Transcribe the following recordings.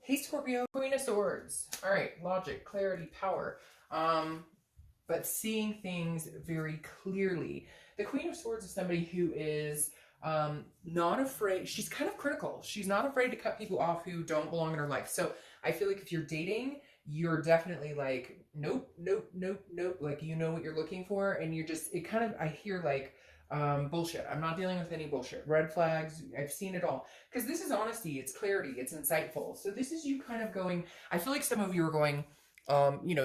Hey Scorpio, Queen of Swords. All right, logic, clarity, power. But seeing things very clearly. The Queen of Swords is somebody who is not afraid. She's kind of critical. She's not afraid to cut people off who don't belong in her life. So I feel like if you're dating, you're definitely like, nope, nope, nope, nope. Like you know what you're looking for, and you're just. It kind of. I hear like bullshit. I'm not dealing with any bullshit. Red flags. I've seen it all. Because this is honesty, it's clarity, it's insightful. So this is you kind of going, I feel like some of you are going,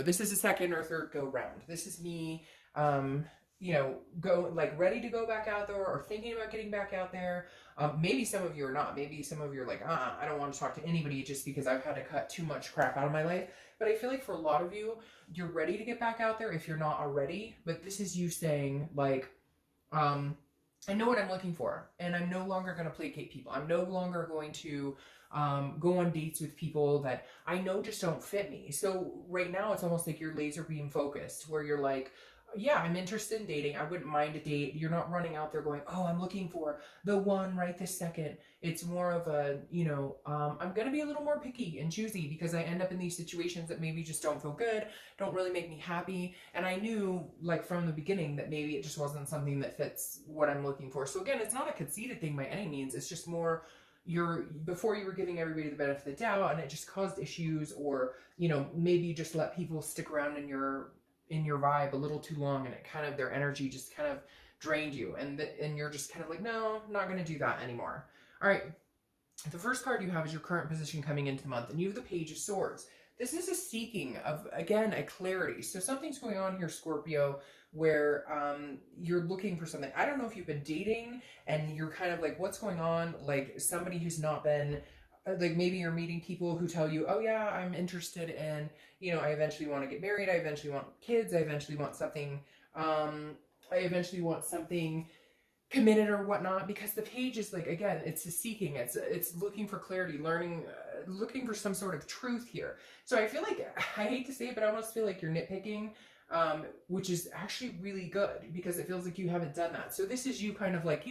this is a second or third go round. This is me, go like ready to go back out there or thinking about getting back out there. Maybe some of you are not. Maybe some of you are like, I don't want to talk to anybody just because I've had to cut too much crap out of my life. But I feel like for a lot of you, you're ready to get back out there if you're not already. But this is you saying like, I know what I'm looking for, and I'm no longer going to placate people. I'm no longer going to go on dates with people that I know just don't fit me. So right now, it's almost like you're laser beam focused, where you're like, yeah, I'm interested in dating. I wouldn't mind a date. You're not running out there going, oh, I'm looking for the one right this second. It's more of a, I'm going to be a little more picky and choosy because I end up in these situations that maybe just don't feel good, don't really make me happy. And I knew like from the beginning that maybe it just wasn't something that fits what I'm looking for. So again, it's not a conceited thing by any means. It's just more before you were giving everybody the benefit of the doubt and it just caused issues, or, maybe you just let people stick around in your vibe a little too long, and it kind of their energy just kind of drained you, and you're just kind of like, no, I'm not going to do that anymore. All right, the first card you have is your current position coming into the month, and you have the Page of Swords. This is a seeking of, again, a clarity. So something's going on here, Scorpio, where you're looking for something. I don't know if you've been dating and you're kind of like, what's going on? Like somebody who's not been, like maybe you're meeting people who tell you, oh yeah, I'm interested in, I eventually want to get married. I eventually want kids. I eventually want something, committed or whatnot, because the page is like, again, it's a seeking, it's looking for clarity, learning, looking for some sort of truth here. So I feel like, I hate to say it, but I almost feel like you're nitpicking, which is actually really good because it feels like you haven't done that. So this is you kind of like,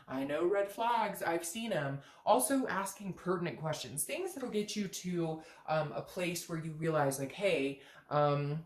I know red flags, I've seen them. Also asking pertinent questions, things that'll get you to a place where you realize like, hey, a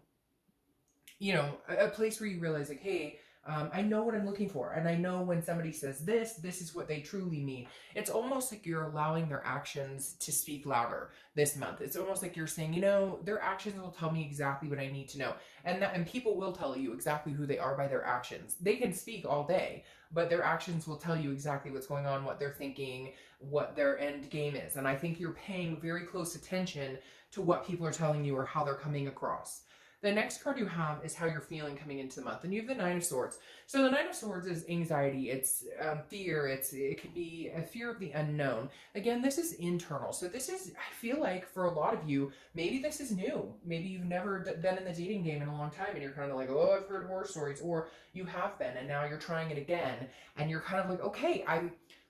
place where you realize like, hey, I know what I'm looking for, and I know when somebody says this is what they truly mean. It's almost like you're allowing their actions to speak louder this month. It's almost like you're saying, their actions will tell me exactly what I need to know. And people will tell you exactly who they are by their actions. They can speak all day, but their actions will tell you exactly what's going on, what they're thinking, what their end game is. And I think you're paying very close attention to what people are telling you or how they're coming across. The next card you have is how you're feeling coming into the month, and you have the Nine of Swords. So the Nine of Swords is anxiety, it's fear, it could be a fear of the unknown. Again, this is internal. So this is, I feel like for a lot of you, maybe this is new. Maybe you've never been in the dating game in a long time, and you're kind of like, oh, I've heard horror stories, or you have been, and now you're trying it again, and you're kind of like, okay,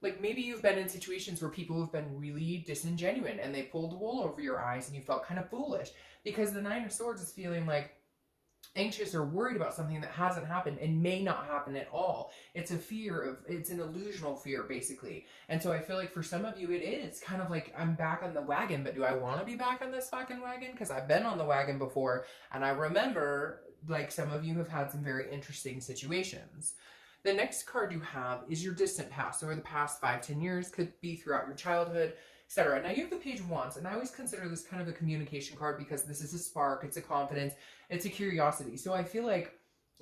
like maybe you've been in situations where people have been really disingenuous and they pulled the wool over your eyes and you felt kind of foolish, because the Nine of Swords is feeling like anxious or worried about something that hasn't happened and may not happen at all. It's a fear of, it's an illusional fear basically. And so I feel like for some of you it is kind of like, I'm back on the wagon, but do I want to be back on this fucking wagon? Because I've been on the wagon before, and I remember like some of you have had some very interesting situations. The next card you have is your distant past, or the past 5-10 years, could be throughout your childhood, etc. Now you have the Page of Wands, and I always consider this kind of a communication card because this is a spark, it's a confidence, it's a curiosity. So I feel like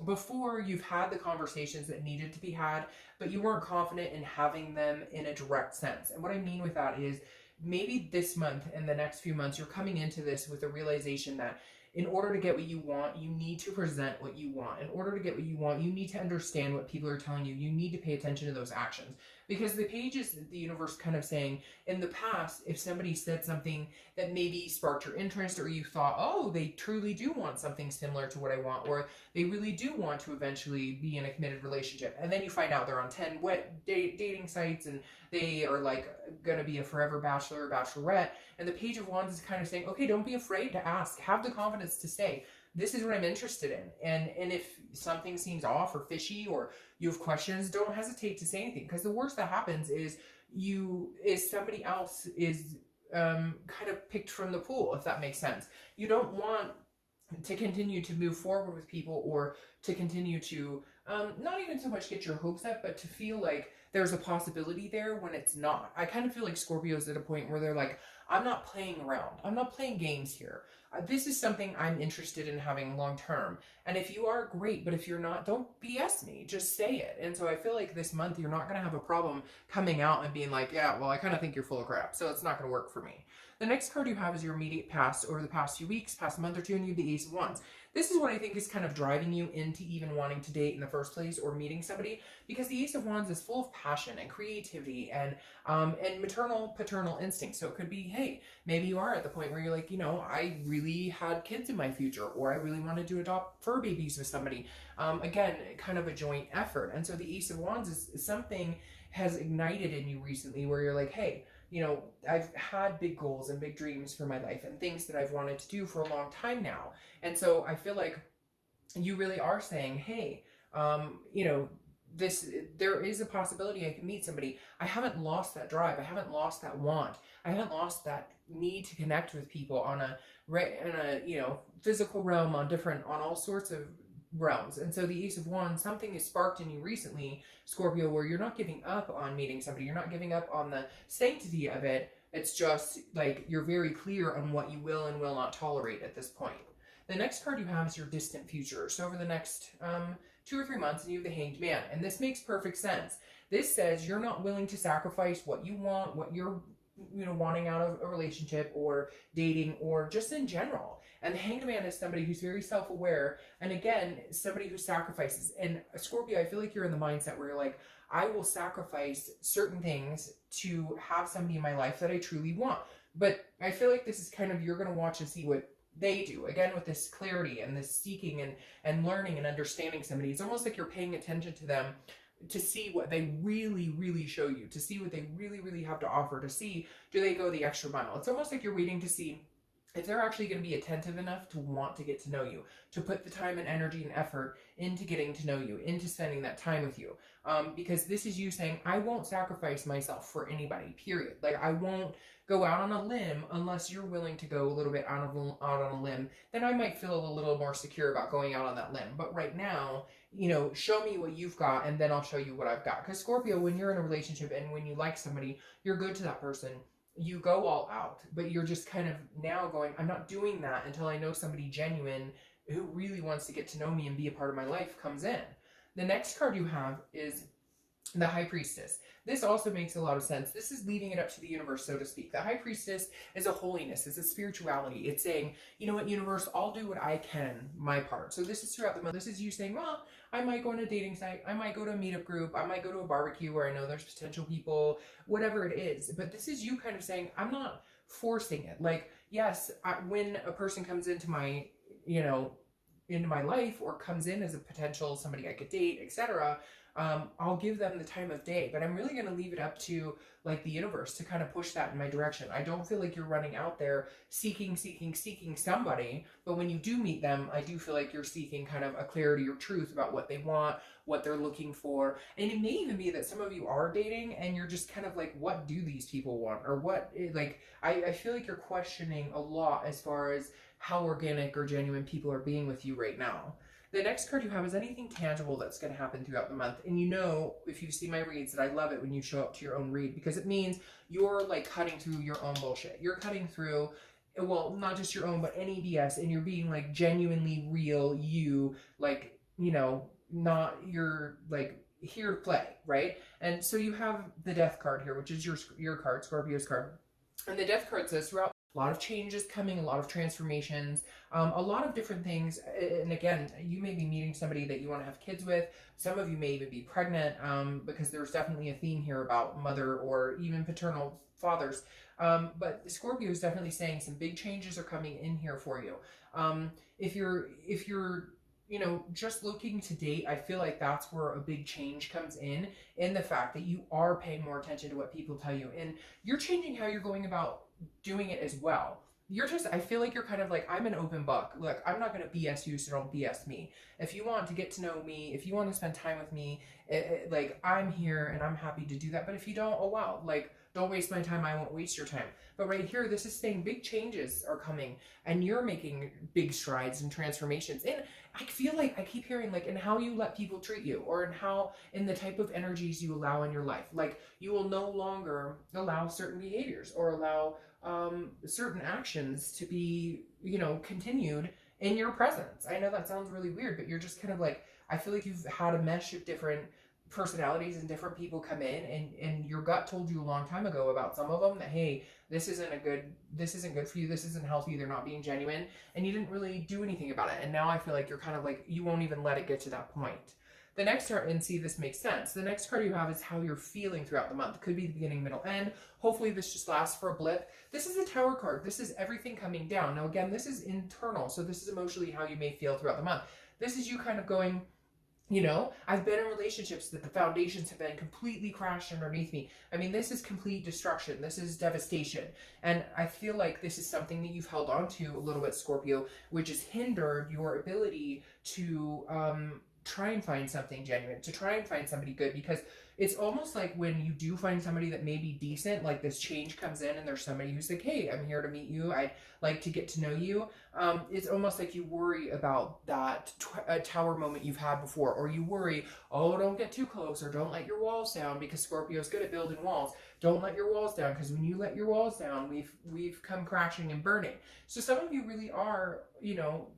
before you've had the conversations that needed to be had, but you weren't confident in having them in a direct sense. And what I mean with that is maybe this month and the next few months, you're coming into this with a realization that in order to get what you want, you need to present what you want. In order to get what you want, you need to understand what people are telling you. You need to pay attention to those actions. Because the page is the universe kind of saying, in the past, if somebody said something that maybe sparked your interest, or you thought, oh, they truly do want something similar to what I want, or they really do want to eventually be in a committed relationship, and then you find out they're on 10 dating sites, and they are like going to be a forever bachelor or bachelorette, and the Page of Wands is kind of saying, okay, don't be afraid to ask. Have the confidence to say, this is what I'm interested in. And if something seems off or fishy, or you have questions, don't hesitate to say anything. Because the worst that happens is somebody else is kind of picked from the pool, if that makes sense. You don't want to continue to move forward with people, or to continue to not even so much get your hopes up, but to feel like there's a possibility there when it's not. I kind of feel like Scorpio's at a point where they're like, I'm not playing around. I'm not playing games here. This is something I'm interested in having long term. And if you are, great. But if you're not, don't BS me. Just say it. And so I feel like this month you're not going to have a problem coming out and being like, yeah, well, I kind of think you're full of crap, so it's not going to work for me. The next card you have is your immediate past, over the past few weeks, past month or two, and you have the Ace of Wands. This is what I think is kind of driving you into even wanting to date in the first place, or meeting somebody, because the Ace of Wands is full of passion and creativity and maternal, paternal instincts. So it could be, hey, maybe you are at the point where you're like, you know, I really had kids in my future, or I really wanted to adopt fur babies with somebody. Again, kind of a joint effort. And so the Ace of Wands is something has ignited in you recently where you're like, hey, you know, I've had big goals and big dreams for my life and things that I've wanted to do for a long time now. And so I feel like you really are saying, hey, you know, there is a possibility I can meet somebody. I haven't lost that drive. I haven't lost that want. I haven't lost that need to connect with people on a, you know, physical realm, on all sorts of realms. And so the Ace of Wands, something is sparked in you recently, Scorpio, where you're not giving up on meeting somebody. You're not giving up on the sanctity of it. It's just like you're very clear on what you will and will not tolerate at this point. The next card you have is your distant future. So over the next 2 or 3 months, and you have the Hanged Man. And this makes perfect sense. This says you're not willing to sacrifice what you want, what you're, you know, wanting out of a relationship or dating or just in general. And the Hanged Man is somebody who's very self-aware, and again, somebody who sacrifices. And Scorpio, I feel like you're in the mindset where you're like, I will sacrifice certain things to have somebody in my life that I truly want. But I feel like this is kind of, you're going to watch and see what they do. Again, with this clarity and this seeking and learning and understanding somebody. It's almost like you're paying attention to them to see what they really, really show you, to see what they really, really have to offer, to see, do they go the extra mile? It's almost like you're waiting to see if they're actually going to be attentive enough to want to get to know you, to put the time and energy and effort into getting to know you, into spending that time with you. Because this is you saying, I won't sacrifice myself for anybody, period. Like, I won't go out on a limb unless you're willing to go a little bit out on a limb. Then I might feel a little more secure about going out on that limb. But right now, you know, show me what you've got, and then I'll show you what I've got. Because Scorpio, when you're in a relationship and when you like somebody, you're good to that person. You go all out, but you're just kind of now going, I'm not doing that until I know somebody genuine who really wants to get to know me and be a part of my life comes in. The next card you have is the High Priestess. This also makes a lot of sense. This is leaving it up to the universe, so to speak. The High Priestess is a holiness. It's a spirituality. It's saying, you know what, universe, I'll do what I can, my part. So this is throughout the month. This is you saying, well, I might go on a dating site. I might go to a meetup group. I might go to a barbecue where I know there's potential people, whatever it is. But this is you kind of saying, I'm not forcing it. Like, yes, when a person comes into my, you know, into my life, or comes in as a potential somebody I could date, etc., I'll give them the time of day, but I'm really going to leave it up to like the universe to kind of push that in my direction. I don't feel like you're running out there seeking somebody, but when you do meet them, I do feel like you're seeking kind of a clarity or truth about what they want, what they're looking for. And it may even be that some of you are dating and you're just kind of like, what do these people want? Or what, like, I feel like you're questioning a lot as far as how organic or genuine people are being with you right now. The next card you have is anything tangible that's going to happen throughout the month. And you know, if you see my reads, that I love it when you show up to your own read, because it means you're like cutting through your own bullshit. You're cutting through, well, not just your own, but any BS, and you're being like genuinely real, you, like, you know, not your like here to play, right? And so you have the Death card here, which is your card, Scorpio's card. And the Death card says throughout, a lot of changes coming, a lot of transformations, a lot of different things. And again, you may be meeting somebody that you want to have kids with. Some of you may even be pregnant, because there's definitely a theme here about mother or even paternal fathers. But Scorpio is definitely saying some big changes are coming in here for you. If you're, you know, just looking to date, I feel like that's where a big change comes in the fact that you are paying more attention to what people tell you. And you're changing how you're going about doing it as well. You're just, I feel like you're kind of like, I'm an open book. Look, I'm not going to BS you, so don't BS me. If you want to get to know me, if you want to spend time with me, like, I'm here and I'm happy to do that. But if you don't, oh wow, like, Don't waste my time, I won't waste your time. But right here, this is saying big changes are coming and you're making big strides and transformations. And I feel like I keep hearing like in how you let people treat you, or in the type of energies you allow in your life. Like you will no longer allow certain behaviors or allow certain actions to be, continued in your presence. I know that sounds really weird, but you're just kind of like, I feel like you've had a mesh of different personalities and different people come in, and your gut told you a long time ago about some of them that, hey, this isn't good for you, this isn't healthy, they're not being genuine, and you didn't really do anything about it. And now I feel like you're kind of like, you won't even let it get to that point. The next card, and see, this makes sense. The next card you have is how you're feeling throughout the month. It could be the beginning, middle, end. Hopefully this just lasts for a blip. This is a Tower card. This is everything coming down. Now again, this is internal, so this is emotionally how you may feel throughout the month. This is you kind of going, I've been in relationships that the foundations have been completely crashed underneath me. I mean, this is complete destruction. This is devastation. And I feel like this is something that you've held on to a little bit, Scorpio, which has hindered your ability to try and find something genuine, to try and find somebody good, because it's almost like when you do find somebody that may be decent, like this change comes in and there's somebody who's like, hey, I'm here to meet you, I'd like to get to know you. It's almost like you worry about that Tower moment you've had before, or you worry, oh, don't get too close, or don't let your walls down, because Scorpio's good at building walls. Don't let your walls down, because when you let your walls down, we've come crashing and burning. So some of you really are,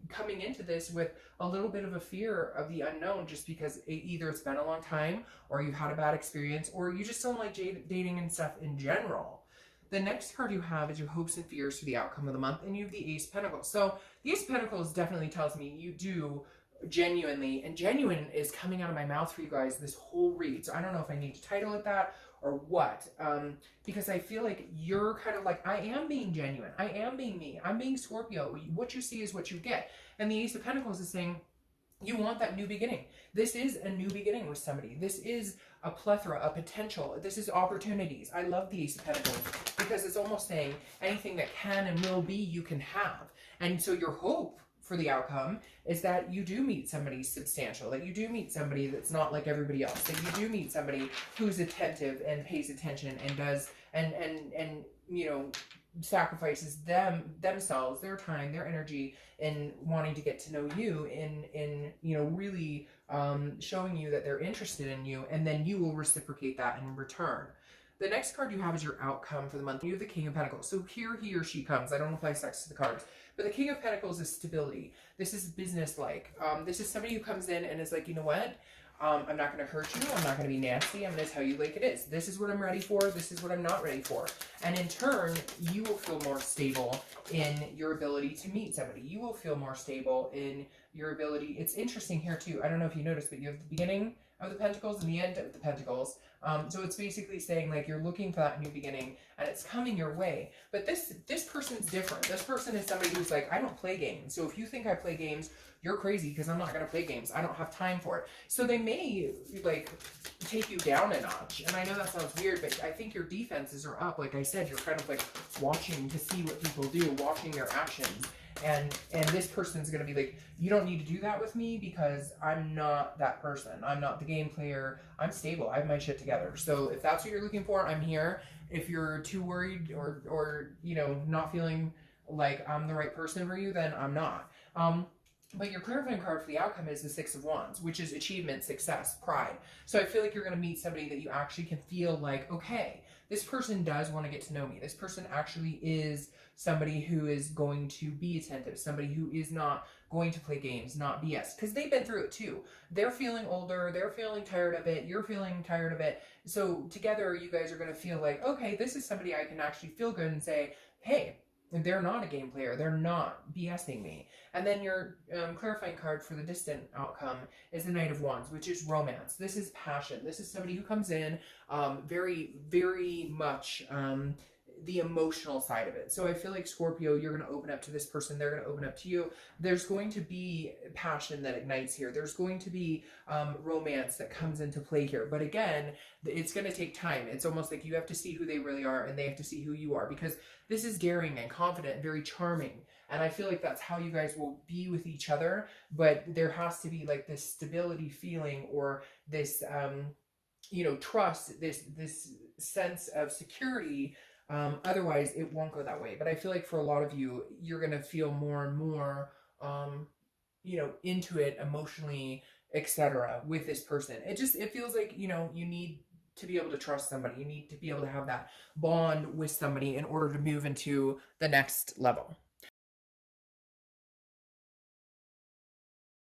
coming into this with a little bit of a fear of the unknown, just because either it's been a long time, or you've had a bad experience, or you just don't like dating and stuff in general. The next card you have is your hopes and fears for the outcome of the month, and you have the Ace of Pentacles. So the Ace of Pentacles definitely tells me you do genuinely, and genuine is coming out of my mouth for you guys this whole read. So I don't know if I need to title it that or what, because I feel like you're kind of like, I am being genuine, I am being me, I'm being Scorpio. What you see is what you get. And the Ace of Pentacles is saying, you want that new beginning. This is a new beginning with somebody. This is a plethora, a potential. This is opportunities. I love the Ace of Pentacles because it's almost saying anything that can and will be, you can have. And so your hope for the outcome is that you do meet somebody substantial, that you do meet somebody that's not like everybody else, that you do meet somebody who's attentive and pays attention and does, and sacrifices themselves, their time, their energy in wanting to get to know you, in really showing you that they're interested in you, and then you will reciprocate that in return. The next card you have is your outcome for the month. You have the King of Pentacles. So here he or she comes. I don't apply sex to the cards. But the King of Pentacles is stability. This is business-like. This is somebody who comes in and is like, you know what? I'm not going to hurt you. I'm not going to be nasty. I'm going to tell you like it is. This is what I'm ready for. This is what I'm not ready for. And in turn, you will feel more stable in your ability to meet somebody. You will feel more stable in your ability. It's interesting here too. I don't know if you noticed, but you have the beginning of the Pentacles and the end of the Pentacles. So it's basically saying like you're looking for that new beginning and it's coming your way. But this person's different. This person is somebody who's like, I don't play games. So if you think I play games, you're crazy, because I'm not going to play games. I don't have time for it. So they may like take you down a notch. And I know that sounds weird, but I think your defenses are up. Like I said, you're kind of like watching to see what people do, watching their actions. And this person's going to be like, you don't need to do that with me because I'm not that person. I'm not the game player. I'm stable. I have my shit together. So if that's what you're looking for, I'm here. If you're too worried or not feeling like I'm the right person for you, then I'm not. But your clarifying card for the outcome is the Six of Wands, which is achievement, success, pride. So I feel like you're going to meet somebody that you actually can feel like, okay, this person does want to get to know me. This person actually is somebody who is going to be attentive, somebody who is not going to play games, not BS, because they've been through it too. They're feeling older, they're feeling tired of it, you're feeling tired of it. So together you guys are going to feel like, okay, this is somebody I can actually feel good and say, hey, they're not a game player, they're not BSing me. And then your clarifying card for the distant outcome is the Knight of Wands, which is romance. This is passion. This is somebody who comes in very, very much the emotional side of it. So I feel like Scorpio, you're going to open up to this person, they're going to open up to you. There's going to be passion that ignites here. There's going to be romance that comes into play here. But again, it's going to take time. It's almost like you have to see who they really are and they have to see who you are, because this is daring and confident and very charming. And I feel like that's how you guys will be with each other. But there has to be like this stability feeling, or this you know, trust, this sense of security. Otherwise it won't go that way. But I feel like for a lot of you, you're going to feel more and more, you know, into it emotionally, etc., with this person. It feels like, you know, you need to be able to trust somebody. You need to be able to have that bond with somebody in order to move into the next level.